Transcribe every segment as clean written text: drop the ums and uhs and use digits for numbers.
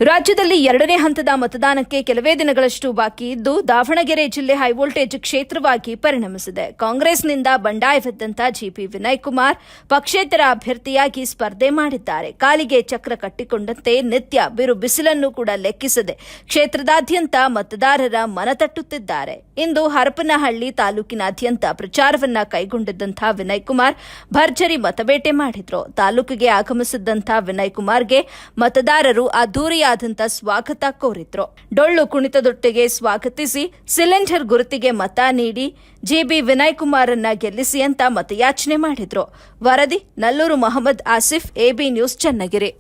ರಾಜ್ಯದಲ್ಲಿ ಎರಡನೇ ಹಂತದ ಮತದಾನಕ್ಕೆ ಕೆಲವೇ ದಿನಗಳಷ್ಟು ಬಾಕಿ ಇದ್ದು ದಾವಣಗೆರೆ ಜಿಲ್ಲೆ ಹೈವೋಲ್ಟೇಜ್ ಕ್ಷೇತ್ರವಾಗಿ ಪರಿಣಮಿಸಿದೆ. ಕಾಂಗ್ರೆಸ್ನಿಂದ ಬಂಡಾಯವೆದ್ದಂತ ಜಿಪಿ ವಿನಯ್ ಕುಮಾರ್ ಪಕ್ಷೇತರ ಅಭ್ಯರ್ಥಿಯಾಗಿ ಸ್ಪರ್ಧೆ ಮಾಡಿದ್ದಾರೆ. ಕಾಲಿಗೆ ಚಕ್ರ ಕಟ್ಟಿಕೊಂಡಂತೆ ನಿತ್ಯ ಬಿರು ಬಿಸಿಲನ್ನು ಕೂಡ ಲೆಕ್ಕಿಸದೆ ಕ್ಷೇತ್ರದಾದ್ಯಂತ ಮತದಾರರ ಮನತಟ್ಟುತ್ತಿದ್ದಾರೆ. ಇಂದು ಹರಪನಹಳ್ಳಿ ತಾಲೂಕಿನಾದ್ಯಂತ ಪ್ರಚಾರವನ್ನ ಕೈಗೊಂಡಿದ್ದಂತಹ ವಿನಯ್ ಕುಮಾರ್ ಭರ್ಜರಿ ಮತಬೇಟೆ ಮಾಡಿದ್ರು. ತಾಲೂಕಿಗೆ ಆಗಮಿಸಿದ್ದಂಥ ವಿನಯ್ ಕುಮಾರ್ಗೆ ಮತದಾರರು ಅದ್ದೂರಿಯಾದಂಥ ಸ್ವಾಗತ ಕೋರಿದ್ರು. ಡೊಳ್ಳು ಕುಣಿತದೊಟ್ಟಿಗೆ ಸ್ವಾಗತಿಸಿ ಸಿಲಿಂಡರ್ ಗುರುತಿಗೆ ಮತ ನೀಡಿ ಜಿಬಿ ವಿನಯ್ ಕುಮಾರನ್ನ ಗೆಲ್ಲಿಸಿ ಅಂತ ಮತಯಾಚನೆ ಮಾಡಿದ್ರು. ವರದಿ ನಲ್ಲೂರು ಮೊಹಮ್ಮದ್ ಆಸಿಫ್, ಎಬಿ ನ್ಯೂಸ್, ಚನ್ನಗಿರಿ.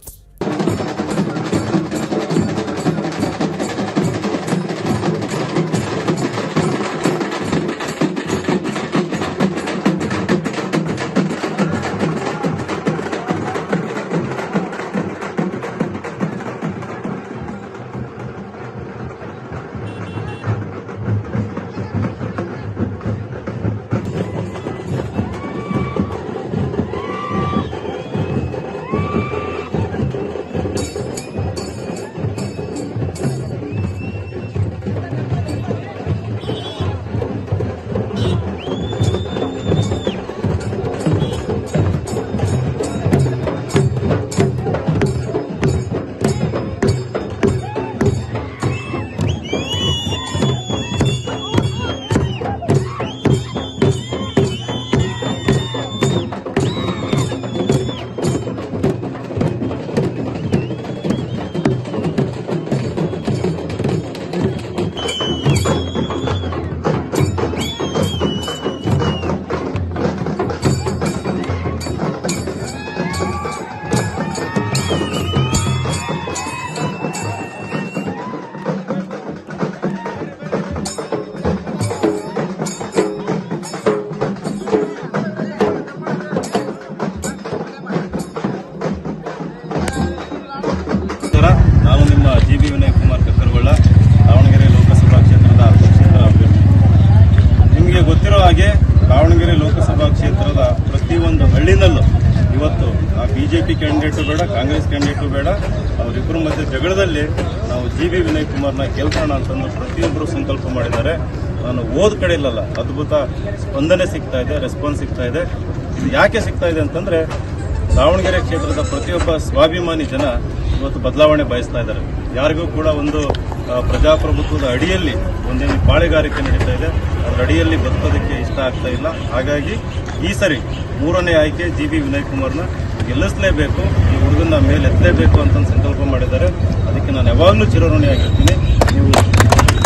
ನಾನು ನಿಮ್ಮ ಜಿಬಿ ವಿನಯ್ ಕುಮಾರ್ ಕಕ್ಕರಗೊಳ್ಳ, ದಾವಣಗೆರೆ ಲೋಕಸಭಾ ಕ್ಷೇತ್ರದ ಪಕ್ಷೇತರ ಅಭ್ಯರ್ಥಿ. ನಿಮಗೆ ಗೊತ್ತಿರೋ ಹಾಗೆ ದಾವಣಗೆರೆ ಲೋಕಸಭಾ ಕ್ಷೇತ್ರದ ಪ್ರತಿಯೊಂದು ಹಳ್ಳಿನಲ್ಲೂ ಇವತ್ತು ಆ ಬಿಜೆಪಿ ಕ್ಯಾಂಡಿಡೇಟು ಬೇಡ, ಕಾಂಗ್ರೆಸ್ ಕ್ಯಾಂಡಿಡೇಟು ಬೇಡ, ಅವರಿಬ್ಬರ ಮಧ್ಯೆ ಜಗಳದಲ್ಲಿ ನಾವು ಜಿಬಿ ವಿನಯ್ ಕುಮಾರ್ನ ಗೆಲ್ಸೋಣ ಅಂತಂದು ಪ್ರತಿಯೊಬ್ಬರು ಸಂಕಲ್ಪ ಮಾಡಿದ್ದಾರೆ. ನಾನು ಹೋದ ಕಡೆ ಇಲ್ಲಲ್ಲ ಅದ್ಭುತ ಸ್ಪಂದನೆ ಸಿಗ್ತಾ ಇದೆ, ರೆಸ್ಪಾನ್ಸ್ ಸಿಗ್ತಾ ಇದೆ. ಇದು ಯಾಕೆ ಸಿಗ್ತಾ ಇದೆ ಅಂತಂದ್ರೆ ದಾವಣಗೆರೆ ಕ್ಷೇತ್ರದ ಪ್ರತಿಯೊಬ್ಬ ಸ್ವಾಭಿಮಾನಿ ಜನ ಇವತ್ತು ಬದಲಾವಣೆ ಬಯಸ್ತಾ ಇದ್ದಾರೆ. ಯಾರಿಗೂ ಕೂಡ ಒಂದು ಪ್ರಜಾಪ್ರಭುತ್ವದ ಅಡಿಯಲ್ಲಿ ಒಂದೇನು ಬಾಳೆಗಾರಿಕೆ ನಡೀತಾ ಇದೆ, ಅದರ ಅಡಿಯಲ್ಲಿ ಬದುಕೋದಕ್ಕೆ ಇಷ್ಟ ಆಗ್ತಾ ಇಲ್ಲ. ಹಾಗಾಗಿ ಈ ಸರಿ ಮೂರನೇ ಆಯ್ಕೆ ಜಿಬಿ ವಿನಯ್ ಕುಮಾರ್ನ ಗೆಲ್ಲಿಸಲೇಬೇಕು, ಈ ಹುಡುಗನ ಮೇಲೆ ಎತ್ತಲೇಬೇಕು ಅಂತ ಸಂಕಲ್ಪ ಮಾಡಿದ್ದಾರೆ. ಅದಕ್ಕೆ ನಾನು ಯಾವಾಗಲೂ ಚಿರಋಣಿಯಾಗಿರ್ತೀನಿ. ನೀವು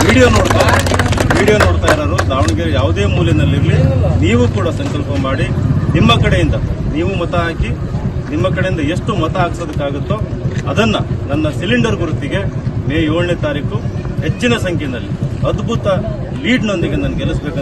ವಿಡಿಯೋ ನೋಡ್ತಾ ಇರೋರು ದಾವಣಗೆರೆ ಯಾವುದೇ ಮೂಲೆಯಲ್ಲಿರಲಿ, ನೀವು ಕೂಡ ಸಂಕಲ್ಪ ಮಾಡಿ ನಿಮ್ಮ ಕಡೆಯಿಂದ ನೀವು ಮತ ಹಾಕಿ, ನಿಮ್ಮ ಕಡೆಯಿಂದ ಎಷ್ಟು ಮತ ಹಾಕ್ಸೋದಕ್ಕಾಗುತ್ತೋ ಅದನ್ನ ನನ್ನ ಸಿಲಿಂಡರ್ ಗುರುತಿಗೆ ಮೇ 7ನೇ ತಾರೀಕು ಹೆಚ್ಚಿನ ಸಂಖ್ಯೆಯಲ್ಲಿ ಅದ್ಭುತ ಲೀಡ್ನೊಂದಿಗೆ ನಾನು ಗೆಲ್ಲಿಸಬೇಕು.